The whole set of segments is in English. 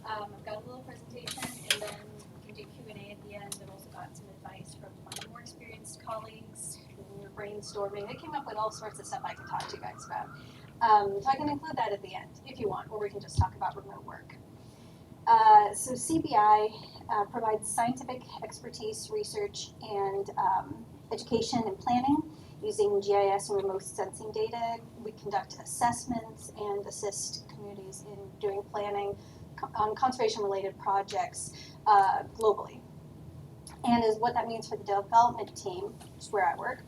I've got a little presentation, and then we can do Q&A at the end. I've also got some advice from my more experienced colleagues who were brainstorming. They came up with all sorts of stuff I can talk to you guys about. So I can include that at the end if you want, or we can just talk about remote work. So CBI provides scientific expertise, research, and education and planning using GIS and remote sensing data. We conduct assessments and assist communities in doing planning on conservation-related projects globally. And is what that means for the development team, which is where I work.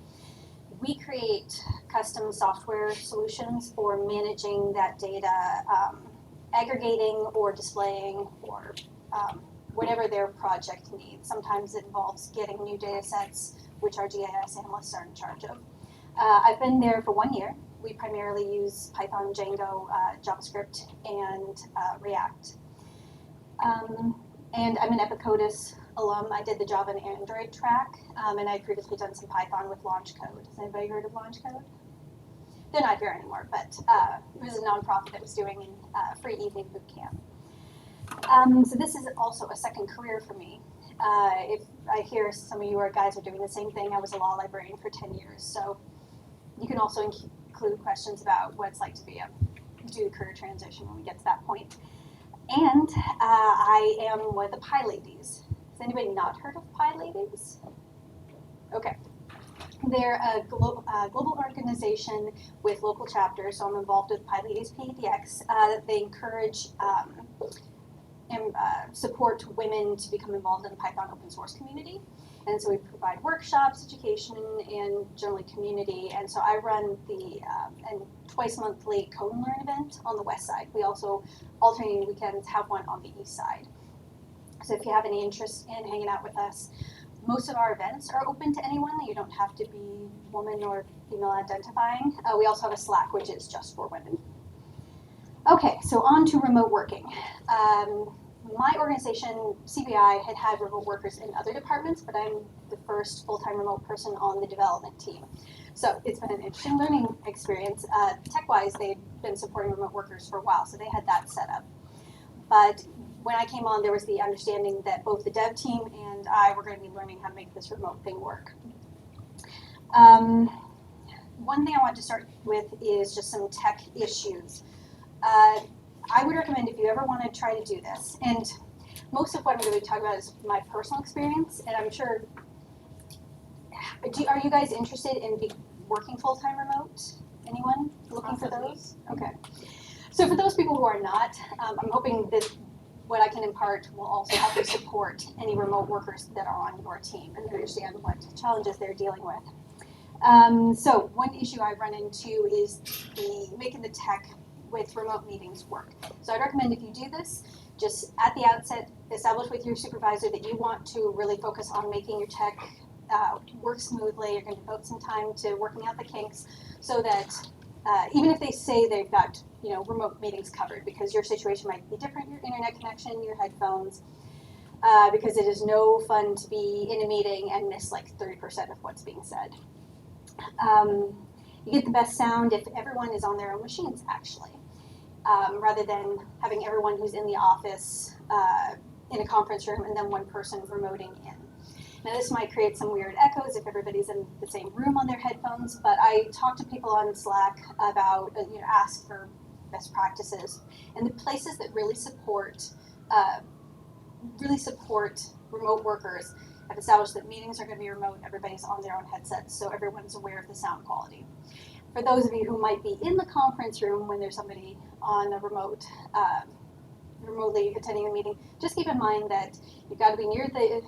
We create custom software solutions for managing that data, aggregating or displaying or whatever their project needs. Sometimes it involves getting new data sets, which our GIS analysts are in charge of. I've been there for 1 year. We primarily use Python, Django, JavaScript, and React. And I'm an Epicodus alum. I did the Java and Android track, and I'd previously done some Python with LaunchCode. Has anybody heard of LaunchCode? They're not here anymore, but it was a nonprofit that was doing a free evening boot camp. So this is also a second career for me. If I hear some of you guys are doing the same thing, I was a law librarian for 10 years, so you can also include questions about what it's like to do the career transition when we get to that point. And I am one of the PyLadies. Has anybody not heard of PyLadies? Okay. They're a global organization with local chapters, so I'm involved with PyLadies PDX. They encourage and support women to become involved in the Python open source community. And so we provide workshops, education, and generally community. And so I run the twice monthly Code and Learn event on the west side. We also, alternating weekends, have one on the east side. So if you have any interest in hanging out with us, most of our events are open to anyone. You don't have to be woman or female identifying. We also have a Slack, which is just for women. Okay, so on to remote working. My organization, CBI, had remote workers in other departments, but I'm the first full-time remote person on the development team. So it's been an interesting learning experience. Tech-wise, they've been supporting remote workers for a while, so they had that set up. But when I came on, there was the understanding that both the dev team and I were going to be learning how to make this remote thing work. One thing I want to start with is just some tech issues. I would recommend if you ever want to try to do this, and most of what I'm going to be talking about is my personal experience, and I'm sure, are you guys interested in working full-time remote? Anyone looking for those? Okay. So for those people who are not, I'm hoping that what I can impart will also help you support any remote workers that are on your team and understand what challenges they're dealing with. So one issue I run into is making the tech with remote meetings work. So I'd recommend if you do this, just at the outset, establish with your supervisor that you want to really focus on making your tech work smoothly. You're going to devote some time to working out the kinks so that even if they say they've got remote meetings covered, because your situation might be different, your internet connection, your headphones, because it is no fun to be in a meeting and miss like 30% of what's being said. You get the best sound if everyone is on their own machines, actually, rather than having everyone who's in the office in a conference room and then one person remoting in. Now this might create some weird echoes if everybody's in the same room on their headphones, but I talk to people on Slack about, ask for best practices. And the places that really support remote workers have established that meetings are going to be remote, everybody's on their own headsets, so everyone's aware of the sound quality. For those of you who might be in the conference room when there's somebody on a remotely attending a meeting, just keep in mind that you've got to be near the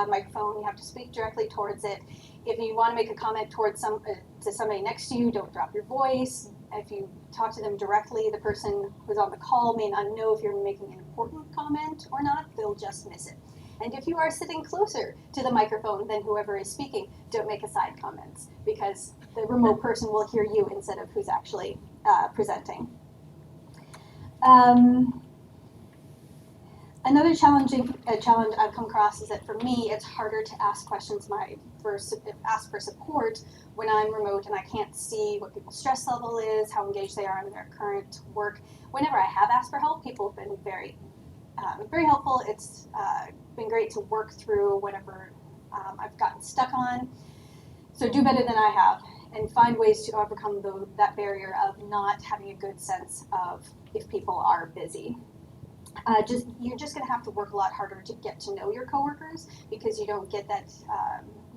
microphone, you have to speak directly towards it. If you want to make a comment towards to somebody next to you, don't drop your voice. If you talk to them directly, the person who's on the call may not know if you're making an important comment or not, they'll just miss it. And if you are sitting closer to the microphone than whoever is speaking, don't make aside comments, because the remote person will hear you instead of who's actually presenting. Another challenge I've come across is that for me, it's harder to ask questions, ask for support when I'm remote and I can't see what people's stress level is, how engaged they are in their current work. Whenever I have asked for help, people have been very very helpful. It's been great to work through whatever I've gotten stuck on. So do better than I have and find ways to overcome that barrier of not having a good sense of if people are busy. You're just going to have to work a lot harder to get to know your coworkers because you don't get that,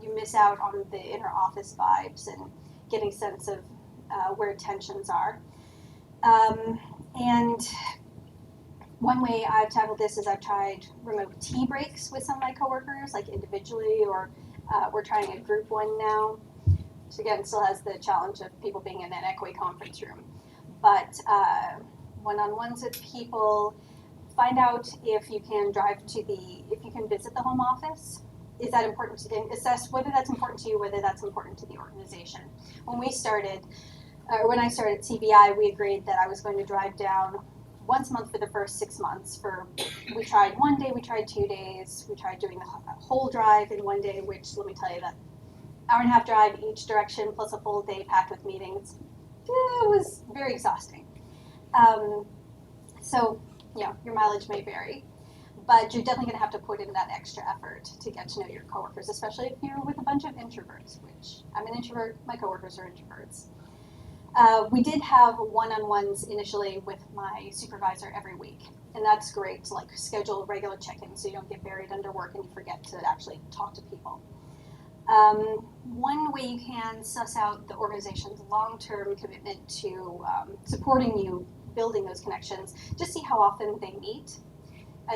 you miss out on the inner office vibes and getting a sense of where tensions are. And one way I've tackled this is I've tried remote tea breaks with some of my coworkers, like individually, or we're trying a group one now. So again, still has the challenge of people being in an echoey conference room. But one-on-ones with people, find out if you can if you can visit the home office. Is that important to assess whether that's important to you, whether that's important to the organization. When I started CBI, we agreed that I was going to drive down once a month for the first 6 months. We tried 1 day, we tried 2 days, we tried doing the whole drive in 1 day, which let me tell you that hour-and-a-half drive each direction plus a full day packed with meetings, it was very exhausting. So, your mileage may vary, but you're definitely going to have to put in that extra effort to get to know your coworkers, especially if you're with a bunch of introverts, which I'm an introvert, my coworkers are introverts. We did have one-on-ones initially with my supervisor every week, and that's great to schedule regular check-ins so you don't get buried under work and you forget to actually talk to people. One way you can suss out the organization's long-term commitment to supporting you, building those connections, just see how often they meet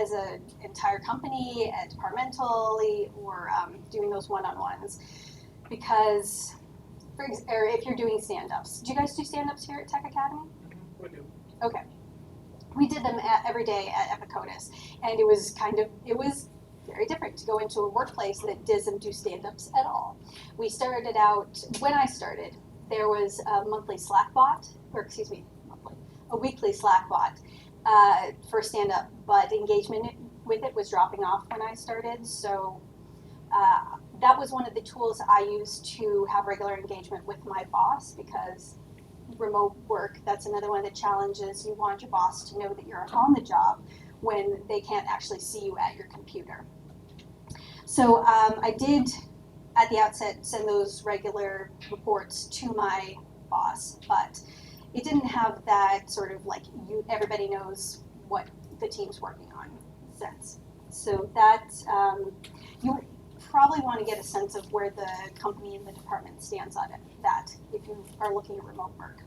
as an entire company, departmentally, or doing those one-on-ones. Because, or if you're doing stand-ups, do you guys do stand-ups here at Tech Academy? We do. Okay. We did them every day at Epicodus, and it was very different to go into a workplace that doesn't do stand-ups at all. We started out, when I started, there was a monthly Slack bot, a weekly Slack bot for stand-up, but engagement with it was dropping off when I started, so that was one of the tools I used to have regular engagement with my boss, because remote work, that's another one of the challenges. You want your boss to know that you're on the job when they can't actually see you at your computer. So I did, at the outset, send those regular reports to my boss, but it didn't have that sort of everybody knows what the team's working on sense. So that, you probably want to get a sense of where the company and the department stands on that if you are looking at remote work.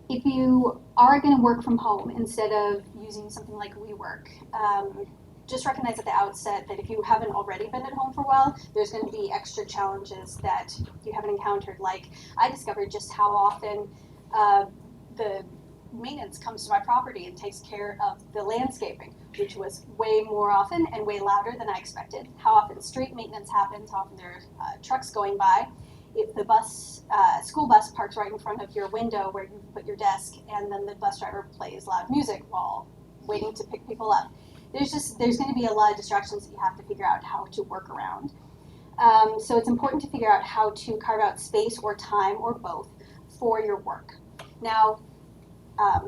If you are going to work from home instead of using something like WeWork, just recognize at the outset that if you haven't already been at home for a while, there's going to be extra challenges that you haven't encountered. Like, I discovered just how often the maintenance comes to my property and takes care of the landscaping, which was way more often and way louder than I expected. How often street maintenance happens, how often there are trucks going by. If the school bus parks right in front of your window where you put your desk, and then the bus driver plays loud music while waiting to pick people up. There's going to be a lot of distractions that you have to figure out how to work around. So it's important to figure out how to carve out space or time or both for your work. Now,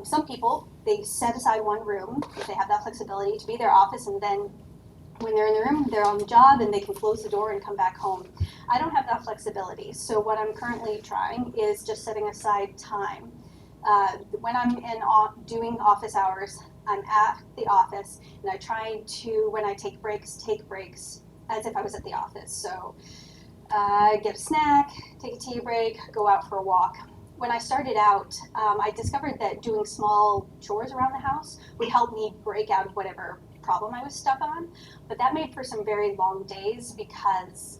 some people, they set aside one room, if they have that flexibility, to be their office, and then when they're in the room, they're on the job and they can close the door and come back home. I don't have that flexibility, so what I'm currently trying is just setting aside time. When I'm doing office hours, I'm at the office, and I try to, when I take breaks as if I was at the office. So get a snack, take a tea break, go out for a walk. When I started out, I discovered that doing small chores around the house would help me break out of whatever problem I was stuck on, but that made for some very long days because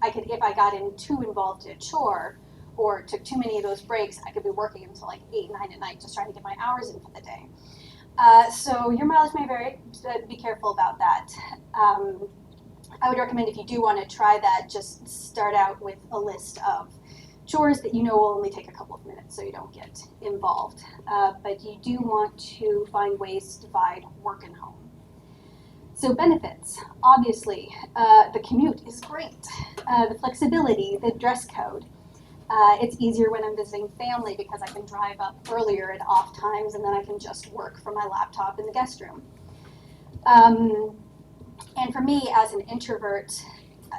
if I got too involved in a chore or took too many of those breaks, I could be working until 8, 9 at night just trying to get my hours in for the day. So your mileage may vary, but be careful about that. I would recommend, if you do want to try that, just start out with a list of chores that you know will only take a couple of minutes so you don't get involved. But you do want to find ways to divide work and home. So benefits, obviously, the commute is great. The flexibility, the dress code. It's easier when I'm visiting family because I can drive up earlier at off times and then I can just work from my laptop in the guest room. And for me, as an introvert,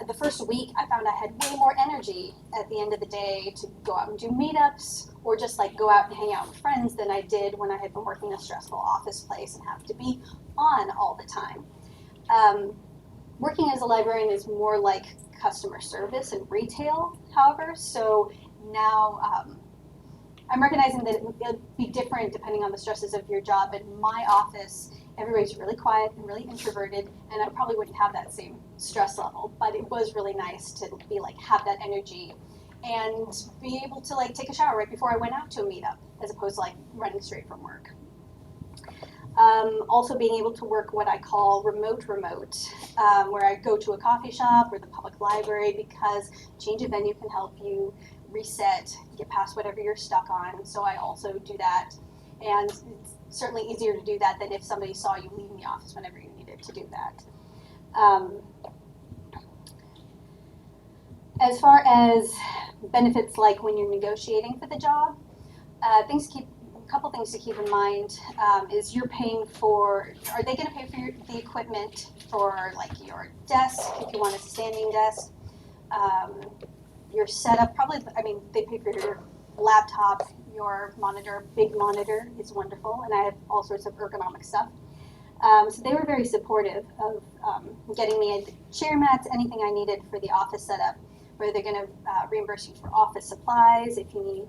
the first week I found I had way more energy at the end of the day to go out and do meetups or just like go out and hang out with friends than I did when I had been working in a stressful office place and have to be on all the time. Working as a librarian is more like customer service and retail, however, so now I'm recognizing that it'll be different depending on the stresses of your job. In my office, everybody's really quiet and really introverted, and I probably wouldn't have that same stress level, but it was really nice to be like, have that energy and be able to like take a shower right before I went out to a meetup, as opposed to like running straight from work. Also being able to work what I call remote, where I go to a coffee shop or the public library because change of venue can help you reset, get past whatever you're stuck on. So I also do that. And it's certainly easier to do that than if somebody saw you leaving the office whenever you needed to do that. As far as benefits like when you're negotiating for the job, a couple things to keep in mind is you're paying for, are they going to pay for the equipment for like your desk, if you want a standing desk, your setup, probably, I mean, they pay for your laptop, your monitor, big monitor is wonderful, and I have all sorts of ergonomic stuff. So they were very supportive of getting me chair mats, anything I needed for the office setup, where they're going to reimburse you for office supplies if you need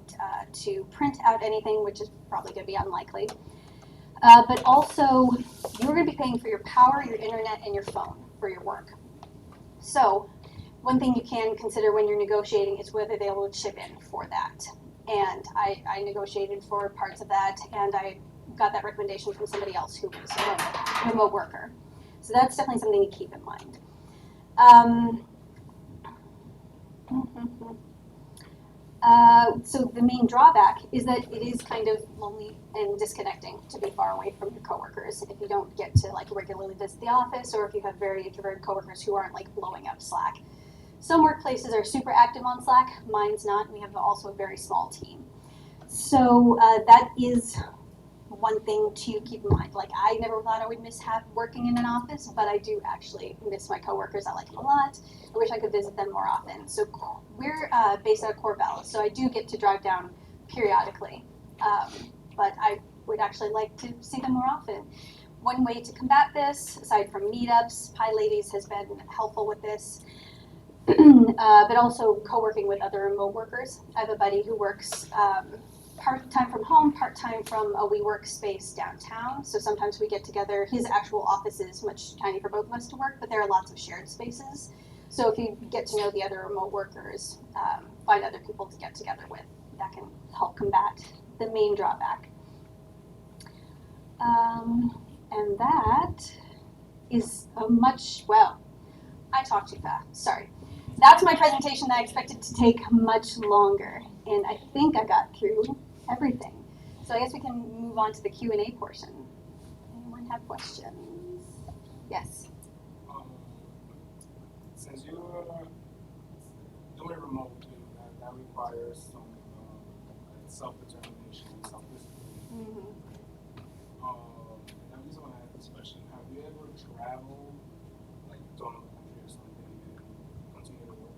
to print out anything, which is probably going to be unlikely. But also, you're going to be paying for your power, your internet, and your phone for your work. So one thing you can consider when you're negotiating is whether they will chip in for that. And I negotiated for parts of that, and I got that recommendation from somebody else who was a remote worker. So that's definitely something to keep in mind. So the main drawback is that it is kind of lonely and disconnecting to be far away from your coworkers if you don't get to like regularly visit the office, or if you have very introverted coworkers who aren't like blowing up Slack. Some workplaces are super active on Slack, mine's not. We have also a very small team. So that is one thing to keep in mind. Like, I never thought I would miss working in an office, but I do actually miss my coworkers. I like them a lot. I wish I could visit them more often. So we're based out of Corvallis, so I do get to drive down periodically, but I would actually like to see them more often. One way to combat this, aside from meetups, Pie Ladies has been helpful with this, but also co-working with other remote workers. I have a buddy who works part-time from home, part-time from a WeWork space downtown. So sometimes we get together. His actual office is much tiny for both of us to work, but there are lots of shared spaces. So if you get to know the other remote workers, find other people to get together with, that can help combat the main drawback. And that is well, I talked too fast, sorry. That's my presentation that I expected to take much longer, and I think I got through everything. So I guess we can move on to the Q&A portion. Anyone have questions? Yes? Since you're doing remote, that requires some self-determination, self-discipline. Mm-hmm. And I just want to ask this question. Have you ever traveled, like, gone to the country or something, and continued to work?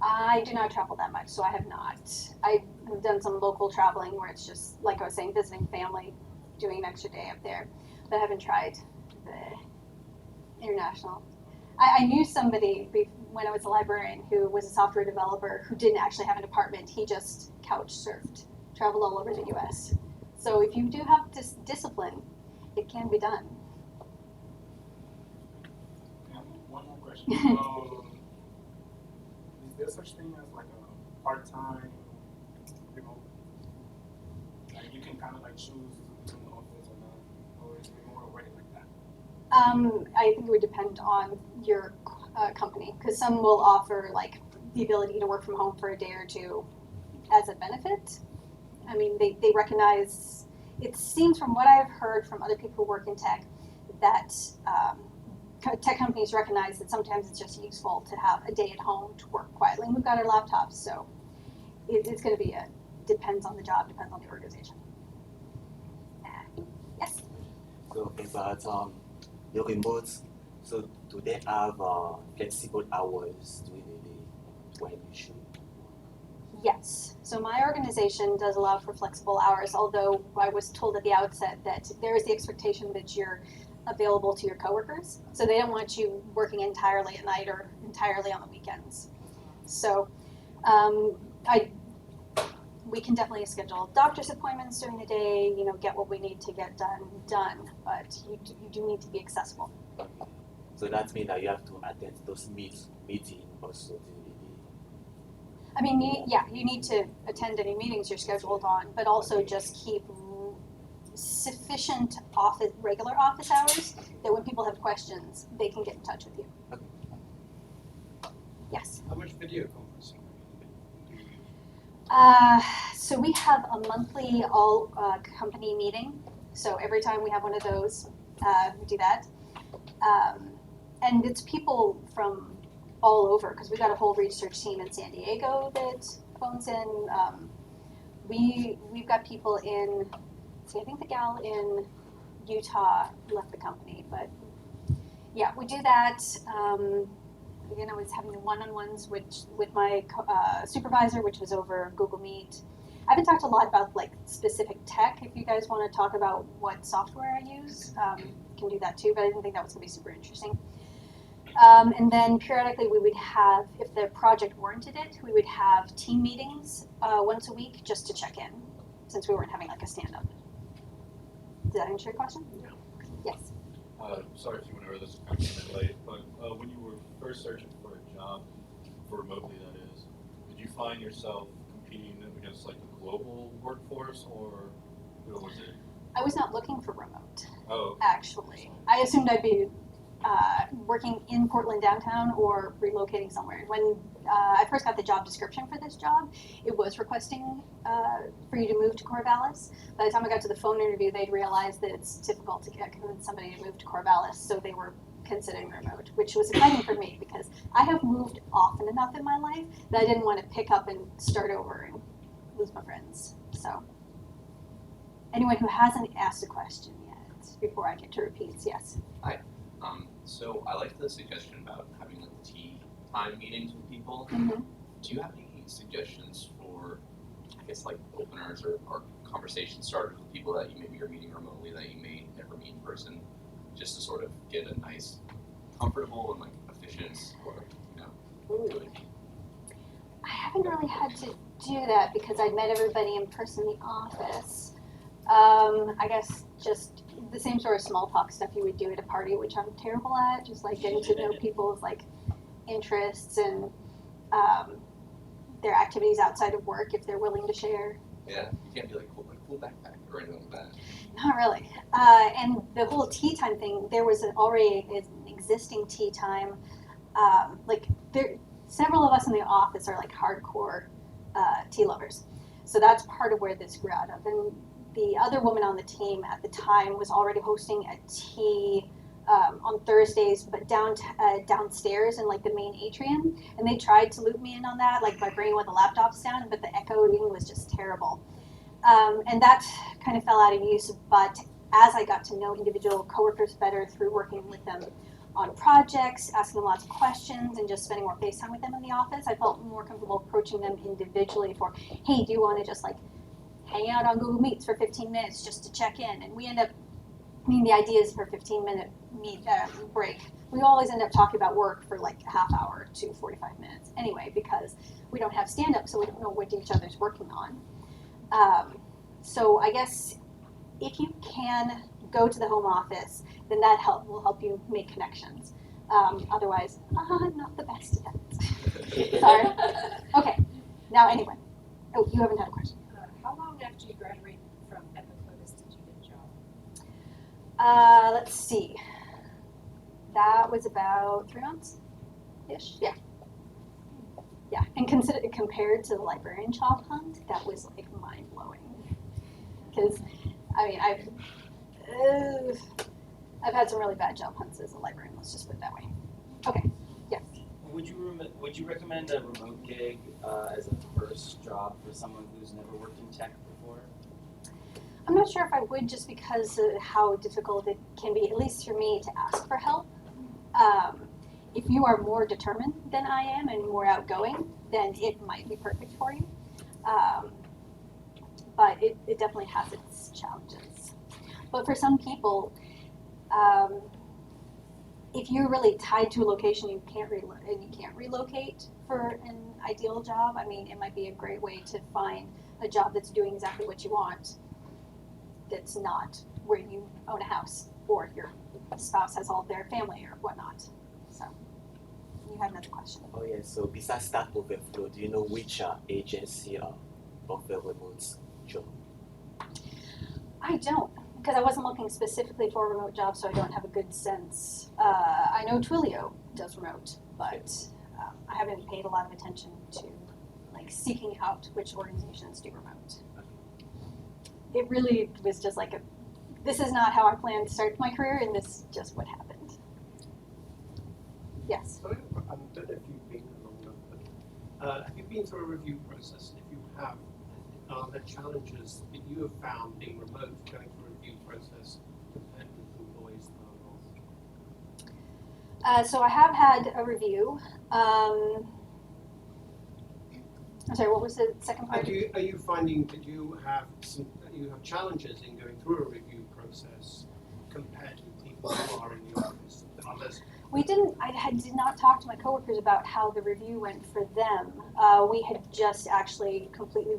I do not travel that much, so I have not. I've done some local traveling where it's just, like I was saying, visiting family, doing an extra day up there, but I haven't tried the international. I knew somebody when I was a librarian who was a software developer who didn't actually have an apartment. He just couch surfed, traveled all over the US. So if you do have discipline, it can be done. And one more question. Is there such thing as like a part-time remote? Like you can kind of like choose between the office or not, or is remote already like that? I think it would depend on your company, because some will offer like the ability to work from home for a day or two as a benefit. I mean, they recognize, it seems from what I've heard from other people who work in tech, that tech companies recognize that sometimes it's just useful to have a day at home to work quietly. And we've got our laptops, so it's going to be depends on the job, depends on the organization. Yes. So about your remotes, so do they have flexible hours during the day when you should? Yes. So my organization does allow for flexible hours, although I was told at the outset that there is the expectation that you're available to your coworkers. So they don't want you working entirely at night or entirely on the weekends. So we can definitely schedule doctor's appointments during the day, get what we need to get done, but you do need to be accessible. Okay. So that means that you have to attend those meetings also during the day. I mean, you need to attend any meetings you're scheduled on, but also just keep sufficient regular office hours that when people have questions, they can get in touch with you. Okay. Yes. How much video conferencing do you use? So we have a monthly all company meeting. So every time we have one of those, we do that. And it's people from all over because we've got a whole research team in San Diego that phones in. We've got people in, I think the gal in Utah left the company, but yeah, we do that. It's having one-on-ones with my supervisor, which was over Google Meet. I haven't talked a lot about like specific tech. If you guys want to talk about what software I use, can do that too, but I didn't think that was going to be super interesting. And then periodically we would have, if the project warranted it, we would have team meetings once a week just to check in, since we weren't having like a stand-up. Did that answer your question? Yeah. Yes. Sorry if you went over this kind of late, but when you were first searching for a job, for remotely that is, did you find yourself competing against like the global workforce, or was it? I was not looking for remote. Oh. Actually, I assumed I'd be working in Portland downtown or relocating somewhere. When I first got the job description for this job, it was requesting for you to move to Corvallis. By the time I got to the phone interview, they'd realized that it's difficult to convince somebody to move to Corvallis, so they were considering remote, which was exciting for me because I have moved often enough in my life that I didn't want to pick up and start over and lose my friends. So anyone who hasn't asked a question yet before I get to repeats, yes. So I like the suggestion about having like tea time meetings with people. Mm-hmm. Do you have any suggestions for, I guess, like openers or conversation starters with people that you maybe are meeting remotely that you may never meet in person, just to sort of get a nice, comfortable and like efficient or good. I haven't really had to do that because I met everybody in person in the office. I guess just the same sort of small talk stuff you would do at a party, which I'm terrible at, just like getting to know people's like interests and their activities outside of work if they're willing to share. Yeah, you can't be like cool backpack or anything like that. Not really. And the whole tea time thing, there was already an existing tea time. Several of us in the office are like hardcore tea lovers. So that's part of where this grew out of. And the other woman on the team at the time was already hosting a tea on Thursdays, but downstairs in like the main atrium. And they tried to loop me in on that, like by bringing one of the laptops down, but the echoing was just terrible. And that kind of fell out of use. But as I got to know individual coworkers better through working with them on projects, asking them lots of questions, and just spending more face time with them in the office, I felt more comfortable approaching them individually for, hey, do you want to just like hang out on Google Meets for 15 minutes just to check in? And we end up, the idea is for a 15-minute break. We always end up talking about work for like a half hour to 45 minutes anyway, because we don't have stand-up, so we don't know what each other's working on. So I guess if you can go to the home office, then that will help you make connections. Otherwise, I'm not the best at it. Sorry. Okay. Now, anyway. Oh, you haven't had a question. How long after you graduated from Epicodus did you get a job? Let's see. That was about 3 months-ish. Yeah. Yeah. And compared to the librarian job hunt, that was like mind-blowing. Because, I've had some really bad job hunts as a librarian. Let's just put it that way. Okay. Yes. would you recommend a remote gig as a first job for someone who's never worked in tech before? I'm not sure if I would, just because of how difficult it can be, at least for me, to ask for help. If you are more determined than I am and more outgoing, then it might be perfect for you. But it definitely has its challenges. But for some people, if you're really tied to a location you can't relocate for an ideal job, I mean, it might be a great way to find a job that's doing exactly what you want, that's not where you own a house or your spouse has all their family or whatnot. So you had another question. Oh yeah, so besides Stack Overflow, do you know which agency offer remote job? I don't, because I wasn't looking specifically for a remote job, so I don't have a good sense. I know Twilio does remote, but I haven't paid a lot of attention to like seeking out which organizations do remote. It really was just like this is not how I planned to start my career, and this is just what happened. Yes. I don't know if you've been long enough, but have you been through a review process? If you have, are there challenges that you have found being remote, going through a review process, compared with employees that are not? So I have had a review. I'm sorry, what was the second part? Are you finding that you have challenges in going through a review process compared to people who are in the office? We didn't. I did not talk to my coworkers about how the review went for them. We had just actually completely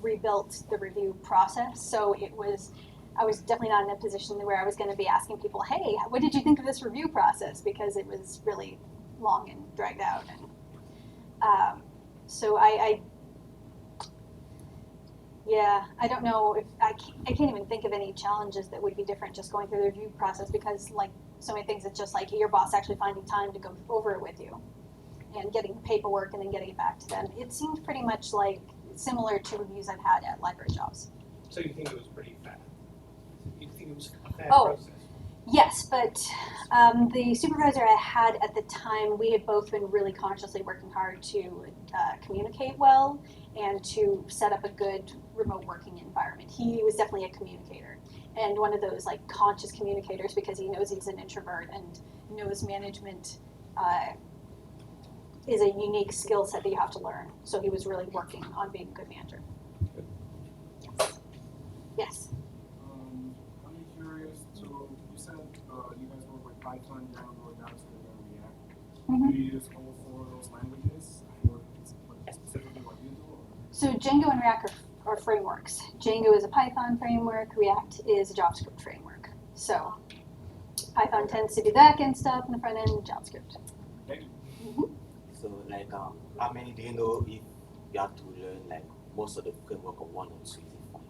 rebuilt the review process, so I was definitely not in a position where I was going to be asking people, "Hey, what did you think of this review process?" Because it was really long and dragged out, and so I don't know if I can't even think of any challenges that would be different just going through the review process, because like so many things, it's just like your boss actually finding time to go over it with you and getting the paperwork and then getting it back to them. It seemed pretty much like similar to reviews I've had at library jobs. So you think it was pretty fair? You think it was a fair Oh. process? Yes, but the supervisor I had at the time, we had both been really consciously working hard to communicate well and to set up a good remote working environment. He was definitely a communicator, and one of those like conscious communicators, because he knows he's an introvert and knows management is a unique skill set that you have to learn. So he was really working on being a good manager. Yes. I'm curious to, you said you guys work with Python, Django, JavaScript, and React. Mm-hmm. Do you use all four of those languages for specifically what you do? Or? So Django and React are frameworks. Django is a Python framework. React is a JavaScript framework. So Python tends to do the back end stuff, and the front end JavaScript. Thank you. Mm-hmm. So like how many do you know if you have to learn like most of the framework of one or two? Is it fine?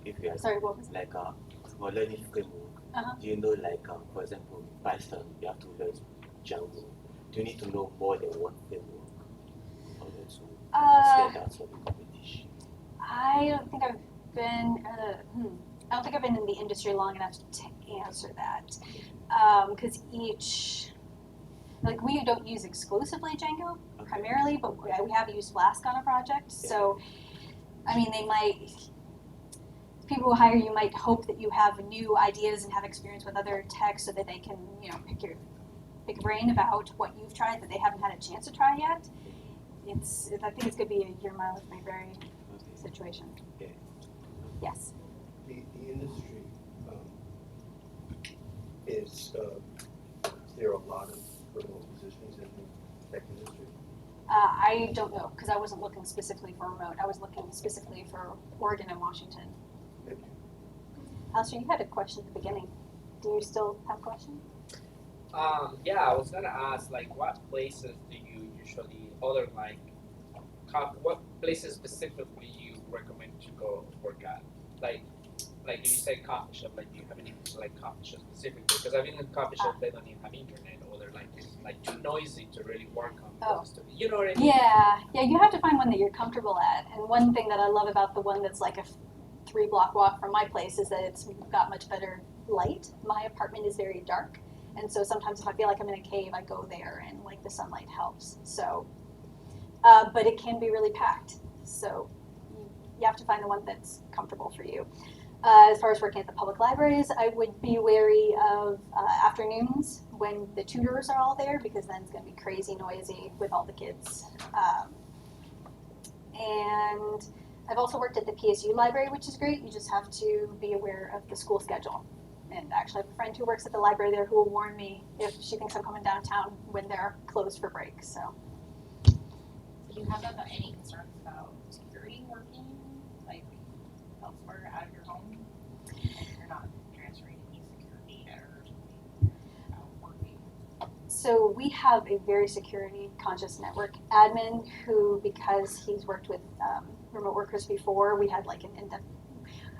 If you have Sorry, what was like for learning framework, do you know like for example Python you have to learn Django. Do you need to know more than one framework in order to stand out for the competition? I don't think I've been. I don't think I've been in the industry long enough to answer that, because we don't use exclusively Django primarily, but we have used Flask on a project. So, I mean, people who hire you might hope that you have new ideas and have experience with other tech, so that they can, pick your brain about what you've tried that they haven't had a chance to try yet. I think it's going to be a year mile of my very situation. Okay. Yes. The industry is there a lot of remote positions in the tech industry? I don't know, because I wasn't looking specifically for remote. I was looking specifically for Oregon and Washington. Thank you. Alistair, you had a question at the beginning. Do you still have a question? Yeah, I was gonna ask, like, what places do you usually, what places specifically you recommend to go work at? Like you say coffee shop, like, do you have any, coffee shop specifically? Because I've been in coffee shops, they don't even have internet, or they're, it's, too noisy to really work on. You know what I mean? Yeah, you have to find one that you're comfortable at. And one thing that I love about the one that's like a 3-block walk from my place is that it's got much better light. My apartment is very dark, And so sometimes if I feel like I'm in a cave, I go there and like the sunlight helps. So, but it can be really packed. So you have to find the one that's comfortable for you. As far as working at the public libraries, I would be wary of afternoons when the tutors are all there, because then it's going to be crazy noisy with all the kids. And I've also worked at the PSU library, which is great. You just have to be aware of the school schedule. And actually I have a friend who works at the library there who will warn me if she thinks I'm coming downtown when they're closed for break. So. Do you have any concerns about security working, like elsewhere out of your home? You're not transferring any security or out working? So we have a very security conscious network admin who, because he's worked with remote workers before, we had like an in-depth,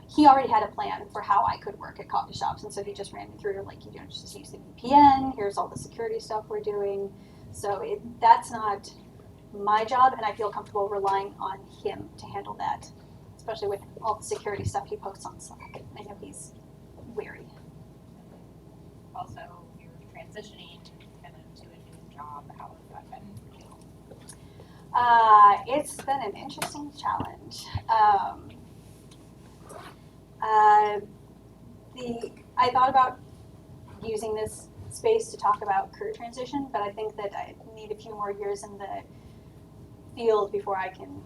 he already had a plan for how I could work at coffee shops. And so he just ran me through, like, you don't just use the VPN, here's all the security stuff we're doing. So that's not my job, and I feel comfortable relying on him to handle that, especially with all the security stuff he posts on Slack. I know he's wary. Also, you're transitioning kind of to a new job. How has that been for you? It's been an interesting challenge. I thought about using this space to talk about career transition, but I think that I need a few more years in the field before I can,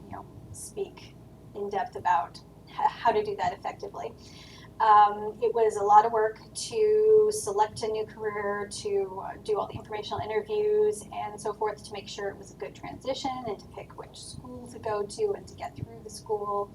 speak in depth about how to do that effectively. It was a lot of work to select a new career, to do all the informational interviews and so forth to make sure it was a good transition and to pick which school to go to and to get through the school.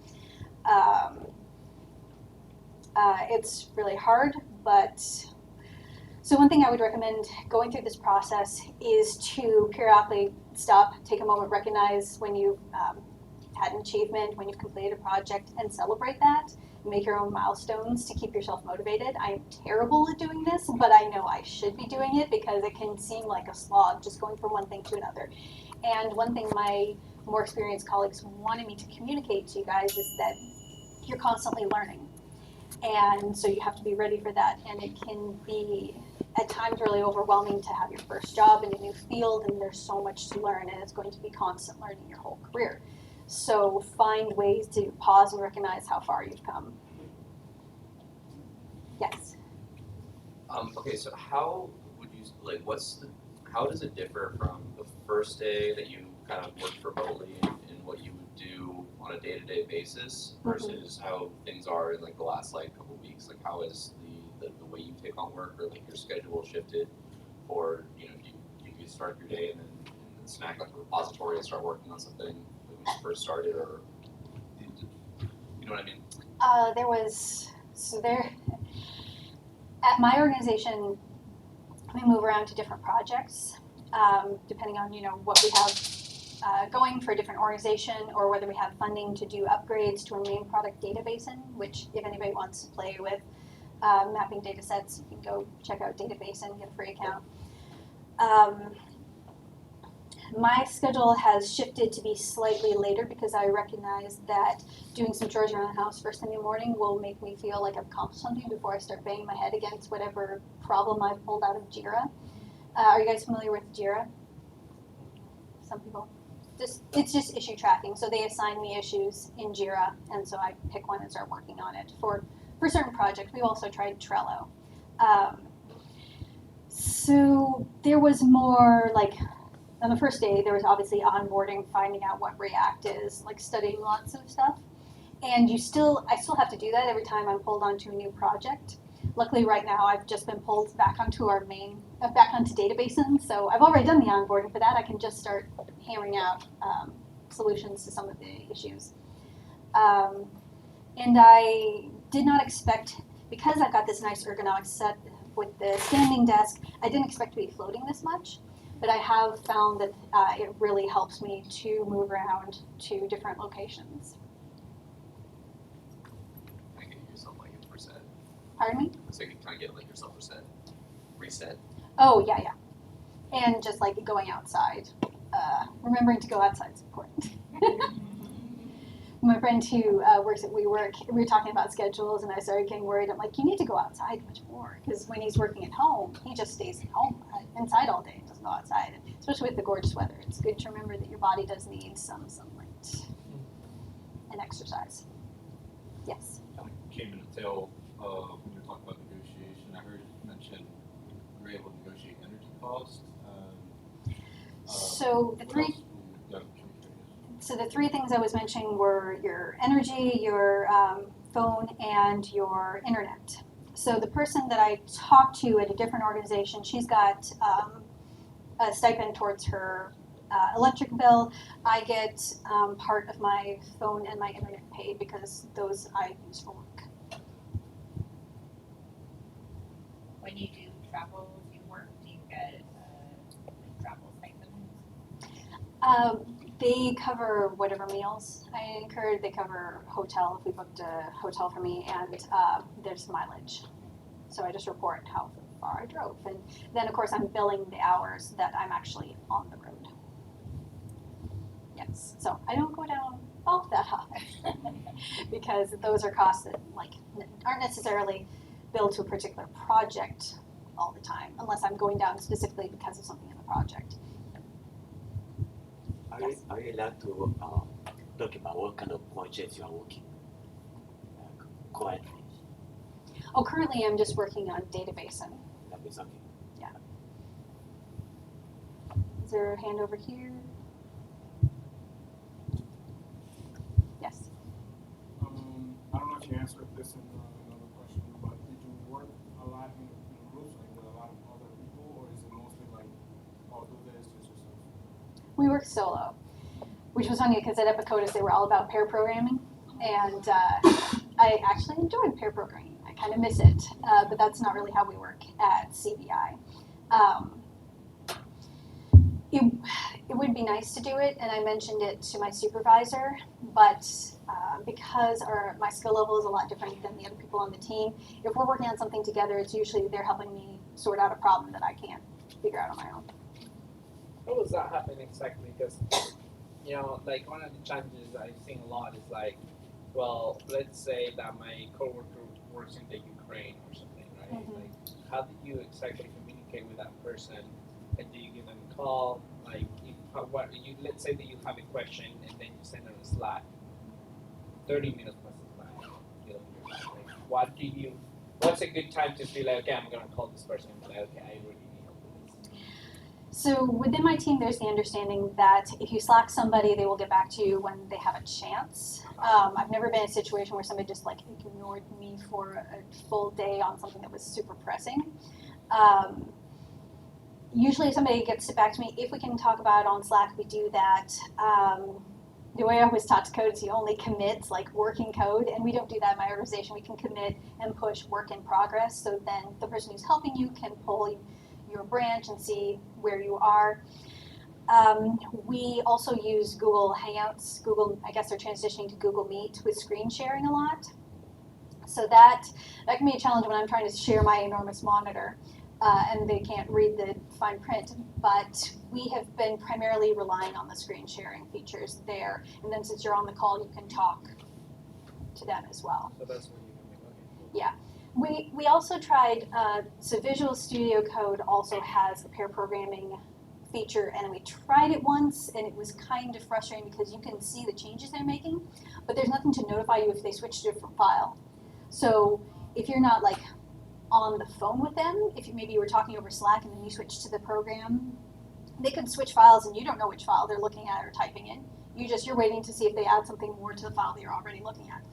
It's really hard, but so one thing I would recommend going through this process is to periodically stop, take a moment, recognize when you've had an achievement, when you've completed a project, and celebrate that. Make your own milestones to keep yourself motivated. I am terrible at doing this, but I know I should be doing it because it can seem like a slog just going from one thing to another. And one thing my more experienced colleagues wanted me to communicate to you guys is that you're constantly learning. And so you have to be ready for that. And it can be at times really overwhelming to have your first job in a new field, and there's so much to learn, and it's going to be constant learning your whole career. So find ways to pause and recognize how far you've come. Yes? Okay, so how would you, like, how does it differ from the first day that you kind of worked remotely and what you would do on a day-to-day basis versus how things are in, like, the last, like, couple weeks? Like, how is the way you take on work or, like, your schedule shifted? Or, you start your day and then snag, like, a repository and start working on something when you first started, or, you know what I mean? At my organization, we move around to different projects, depending on, what we have going for a different organization, or whether we have funding to do upgrades to our main product data basin, which if anybody wants to play with mapping data sets, you can go check out data basin, get a free account. My schedule has shifted to be slightly later because I recognize that doing some chores around the house first thing in the morning will make me feel like I've accomplished something before I start banging my head against whatever problem I've pulled out of Jira. Are you guys familiar with Jira? Some people. It's just issue tracking. So they assign me issues in Jira, and so I pick one and start working on it for certain projects. We've also tried Trello. So there was more like, on the first day, there was obviously onboarding, finding out what React is, like studying lots of stuff. And I still have to do that every time I'm pulled onto a new project. Luckily right now I've just been pulled back onto back onto databases. So I've already done the onboarding for that. I can just start hammering out solutions to some of the issues. And I did not expect, because I've got this nice ergonomic set with the standing desk, I didn't expect to be floating this much. But I have found that it really helps me to move around to different locations. I can get yourself like reset. Pardon me? So you can kind of get like yourself reset. Oh yeah. And just like going outside. Remembering to go outside is important. My friend who works at WeWork, we were talking about schedules, and I started getting worried. I'm like, you need to go outside much more, because when he's working at home, he just stays at home, inside all day, and doesn't go outside. And especially with the gorgeous weather, it's good to remember that your body does need some sunlight and exercise. Yes. Kind of came in the tail when you were talking about negotiation. I heard you mention you were able to negotiate energy costs. So the three. So the three things I was mentioning were your energy, your phone, and your internet. So the person that I talked to at a different organization, she's got a stipend towards her electric bill. I get part of my phone and my internet paid because those I use for work. When you do travel to work, do you get a travel stipend? They cover whatever meals I incurred. They cover hotel if we booked a hotel for me, and there's mileage. So I just report how far I drove. And then, of course, I'm billing the hours that I'm actually on the road. Yes, so I don't go down all that high because those are costs that aren't necessarily billed to a particular project all the time, unless I'm going down specifically because of something in the project. Are you allowed to talk about what kind of projects you are working currently? Oh, currently I'm just working on databasing. That is something. Yeah. Is there a hand over here? Yes. I don't know if you answered this in another question, but did you work a lot in groups, like with a lot of other people, or is it mostly like, oh, do this, just yourself? We work solo, which was funny because at Epicotus they were all about pair programming, and I actually enjoyed pair programming. I kind of miss it, but that's not really how we work at CBI. It would be nice to do it, and I mentioned it to my supervisor, but because my skill level is a lot different than the other people on the team, if we're working on something together, it's usually they're helping me sort out a problem that I can't figure out on my own. How does that happen exactly? Because, like one of the challenges I've seen a lot is like, well, let's say that my coworker works in the Ukraine or something, right? Mm-hmm. Like, how do you exactly communicate with that person? And do you give them a call? Like, let's say that you have a question and then you send them a Slack. 30 minutes passes by. You don't hear back. Like, what's a good time to be like, okay, I'm gonna call this person and be like, okay, I really need help with this. So within my team, there's the understanding that if you Slack somebody, they will get back to you when they have a chance. I've never been in a situation where somebody just ignored me for a full day on something that was super pressing. Usually if somebody gets back to me, if we can talk about it on Slack, we do that. The way I was taught to code is you only commit working code, and we don't do that in my organization. We can commit and push work in progress, so then the person who's helping you can pull your branch and see where you are. We also use Google Hangouts. I guess they're transitioning to Google Meet with screen sharing a lot. So that can be a challenge when I'm trying to share my enormous monitor and they can't read the fine print. But we have been primarily relying on the screen sharing features there. And then since you're on the call, you can talk to them as well. So that's what you can make. Okay. Yeah. We also tried, so Visual Studio Code also has a pair programming feature, and we tried it once, and it was kind of frustrating because you can see the changes they're making, but there's nothing to notify you if they switch to a different file. So if you're not on the phone with them, if maybe you were talking over Slack and then you switch to the program, they could switch files and you don't know which file they're looking at or typing in. You're waiting to see if they add something more to the file that you're already looking at.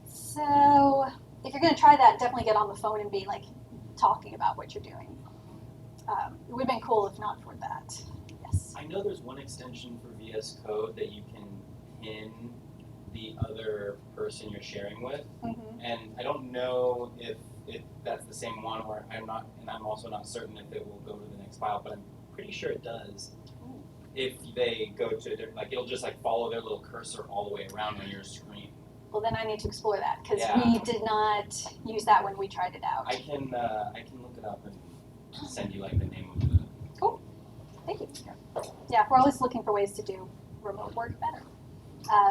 So if you're going to try that, definitely get on the phone and be talking about what you're doing. It would have been cool if not for that. Yes. I know there's one extension for VS Code that you can pin the other person you're sharing with, and I don't know if that's the same one, or I'm also not certain if it will go to the next file, but I'm pretty sure it does. Ooh. If they go to a different, it'll just follow their little cursor all the way around on your screen. Well, then I need to explore that because we did not use that when we tried it out. I can look it up and send you the name of the. Cool. Thank you. Yeah, we're always looking for ways to do remote work better.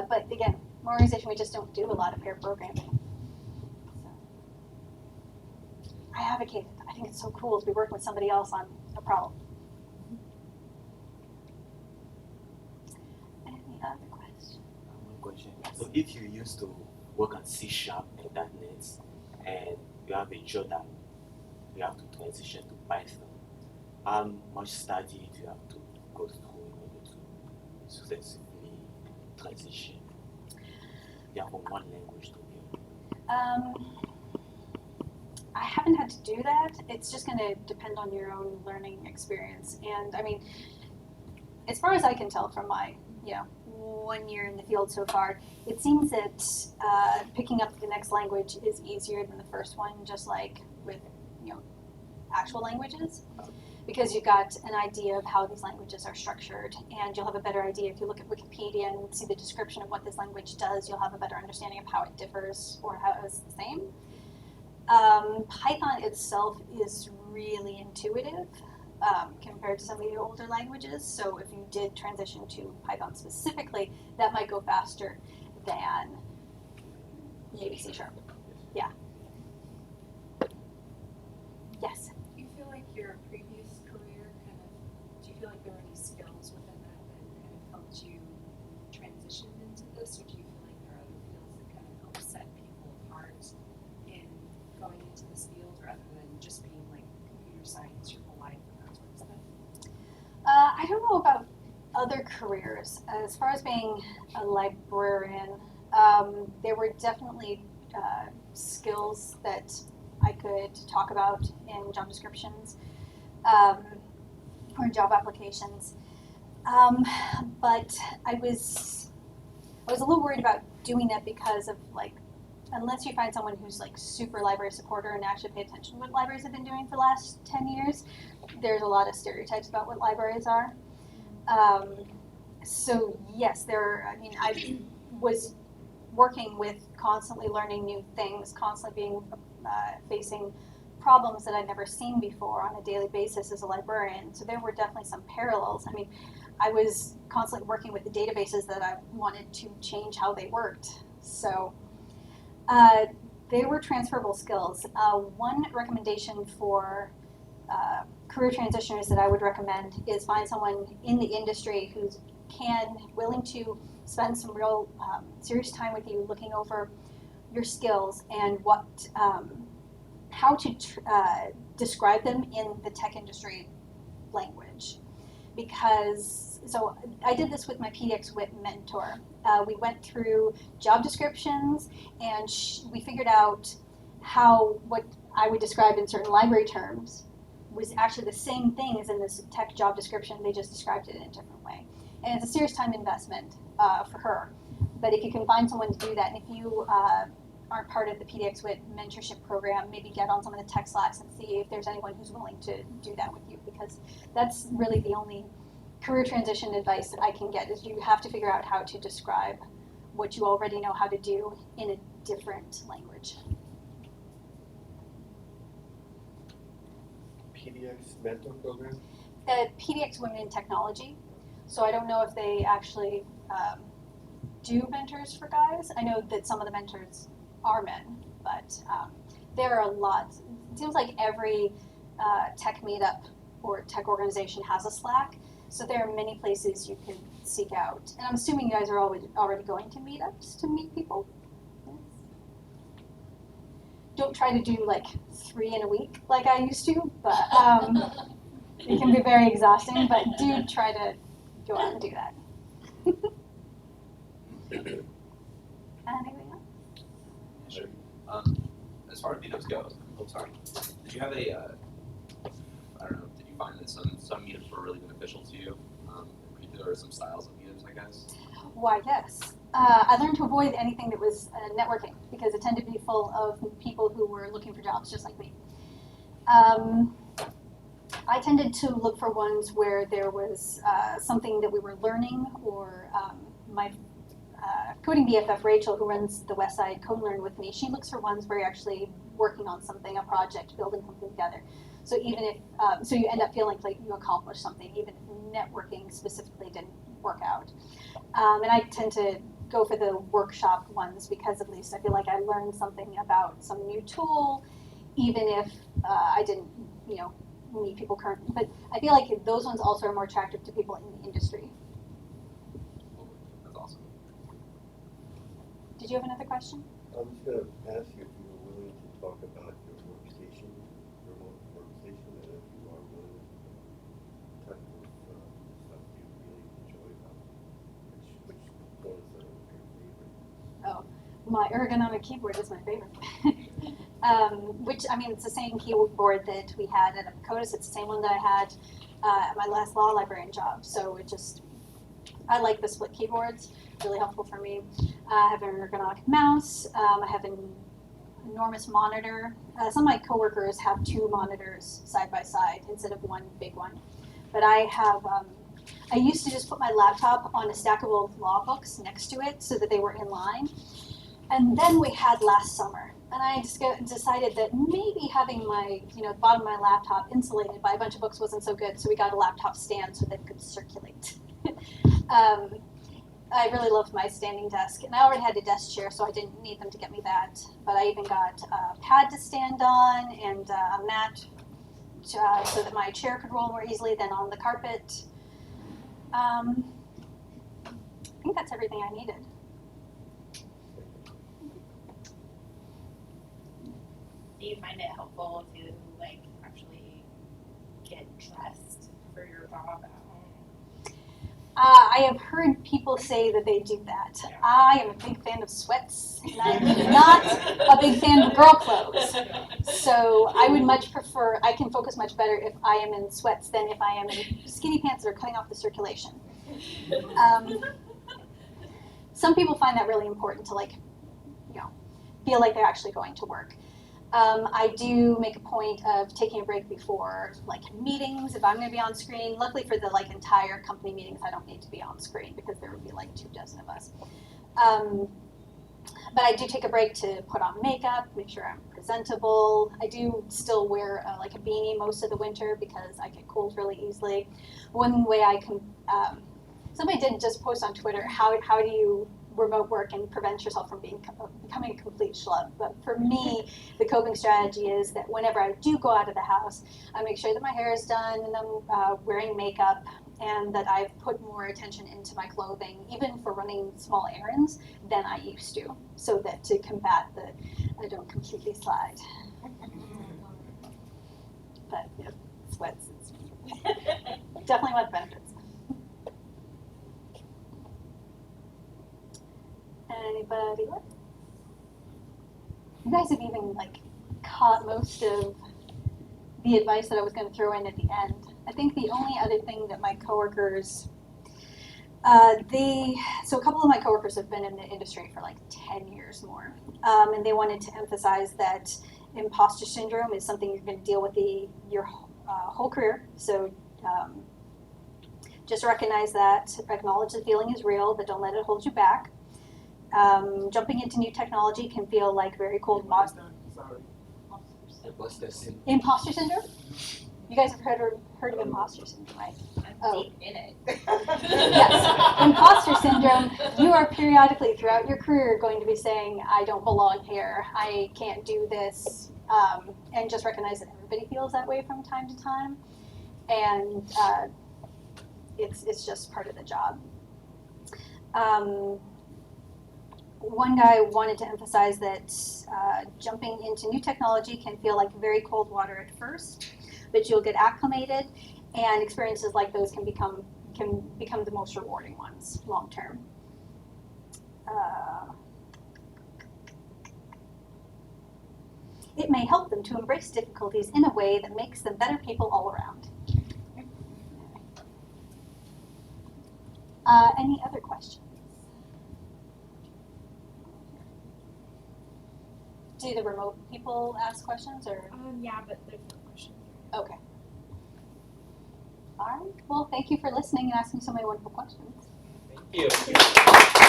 But again, my organization, we just don't do a lot of pair programming. So, I advocate it. I think it's so cool to be working with somebody else on a problem. Any other questions? One question. So if you used to work on C# and .NET, and you have a job that you have to transition to Python, how much study do you have to go through in order to successfully transition from one language to the other? I haven't had to do that. It's just going to depend on your own learning experience. And I mean, as far as I can tell from my 1 year in the field so far, it seems that picking up the next language is easier than the first one, just like with actual languages, because you've got an idea of how these languages are structured, and you'll have a better idea if you look at Wikipedia and see the description of what this language does. You'll have a better understanding of how it differs or how it is the same. Python itself is really intuitive compared to some of the older languages. So if you did transition to Python specifically, that might go faster than maybe C#. Yeah. Yes. Do you feel like your previous career do you feel like there were any skills within that kind of helped you transition into this, or do you feel like there are other fields that kind of help set people apart in going into this field rather than just being like computer science your whole life and that sort of stuff? I don't know about other careers. As far as being a librarian, there were definitely skills that I could talk about in job descriptions or job applications. But I was a little worried about doing that because of unless you find someone who's super library supporter and actually pay attention to what libraries have been doing for the last 10 years, there's a lot of stereotypes about what libraries are. So yes, I was working with constantly learning new things, constantly being facing problems that I'd never seen before on a daily basis as a librarian. So there were definitely some parallels. I mean, I was constantly working with the databases that I wanted to change how they worked. So they were transferable skills. One recommendation for career transitioners that I would recommend is find someone in the industry who's willing to spend some real serious time with you, looking over your skills and how to describe them in the tech industry language. So I did this with my PDX WIT mentor. We went through job descriptions and we figured out how what I would describe in certain library terms was actually the same thing as in this tech job description. They just described it in a different way. And it's a serious time investment for her. But if you can find someone to do that, and if you aren't part of the PDX WIT mentorship program, maybe get on some of the tech Slacks and see if there's anyone who's willing to do that with you, because that's really the only career transition advice that I can get, is you have to figure out how to describe what you already know how to do in a different language. PDX mentor program? PDX Women in Technology. So I don't know if they actually do mentors for guys. I know that some of the mentors are men, but there are a lot. It seems like every tech meetup or tech organization has a Slack. So there are many places you can seek out. And I'm assuming you guys are already going to meetups to meet people. Yes. Don't try to do 3 in a week like I used to, but it can be very exhausting, but do try to go out and do that. Anything else? Sure. As far as meetups go, did you have a, I don't know, did you find that some meetups were really beneficial to you? There were some styles of meetups, I guess. Why, yes. I learned to avoid anything that was networking, because it tended to be full of people who were looking for jobs just like me. I tended to look for ones where there was something that we were learning, or my coding BFF Rachel, who runs the Westside Code Learn with me, she looks for ones where you're actually working on something, a project, building something together. So even if, so you end up feeling like you accomplished something, even if networking specifically didn't work out. And I tend to go for the workshop ones because at least I feel like I learned something about some new tool, even if I didn't, meet people currently. But I feel like those ones also are more attractive to people in the industry. That's awesome. Did you have another question? I was going to ask you if you were willing to talk about your workstation, remote workstation, and if you are willing, type of stuff you really enjoy about it. Which ones are your favorite? Oh, my ergonomic keyboard is my favorite. Which, I mean, it's the same keyboard that we had at Codis. It's the same one that I had at my last law librarian job. So I like the split keyboards. Really helpful for me. I have an ergonomic mouse. I have an enormous monitor. Some of my coworkers have 2 monitors side by side instead of one big one. But I have, I used to just put my laptop on a stackable law books next to it so that they were in line. And then we had last summer, and I just decided that maybe having my, the bottom of my laptop insulated by a bunch of books wasn't so good, so we got a laptop stand so that it could circulate. I really loved my standing desk, and I already had a desk chair, so I didn't need them to get me that. But I even got a pad to stand on and a mat so that my chair could roll more easily than on the carpet. I think that's everything I needed. Do you find it helpful to actually get dressed for your job at home? I have heard people say that they do that. I am a big fan of sweats, and I am not a big fan of girl clothes. So I would much prefer, I can focus much better if I am in sweats than if I am in skinny pants that are cutting off the circulation. Some people find that really important to feel like they're actually going to work. I do make a point of taking a break before meetings if I'm going to be on screen. Luckily for the entire company meetings, I don't need to be on screen because there would be 24 of us. But I do take a break to put on makeup, make sure I'm presentable. I do still wear a beanie most of the winter because I get cold really easily. One way I can, somebody did just post on Twitter, how do you remote work and prevent yourself from becoming a complete schlub. But for me, the coping strategy is that whenever I do go out of the house, I make sure that my hair is done and I'm wearing makeup and that I've put more attention into my clothing, even for running small errands, than I used to, so that to combat I don't completely slide. But yeah, sweats is definitely one of the benefits. Anybody else? You guys have even caught most of the advice that I was going to throw in at the end. I think the only other thing that my coworkers, so a couple of my coworkers have been in the industry for 10 years more, and they wanted to emphasize that imposter syndrome is something you're going to deal with your whole career. So just recognize that, acknowledge the feeling is real, but don't let it hold you back. Jumping into new technology can feel very cold. Imposter syndrome? You guys have heard of imposter syndrome, right? I'm deep in it. Yes, imposter syndrome. You are periodically throughout your career going to be saying, I don't belong here, I can't do this, and just recognize that everybody feels that way from time to time, and it's just part of the job. One guy wanted to emphasize that jumping into new technology can feel like very cold water at first, but you'll get acclimated, and experiences like those can become the most rewarding ones long term. It may help them to embrace difficulties in a way that makes them better people all around. Any other questions? Do the remote people ask questions, or? Yeah, but there's no questions. Okay. All right. Well, thank you for listening and asking so many wonderful questions. Thank you.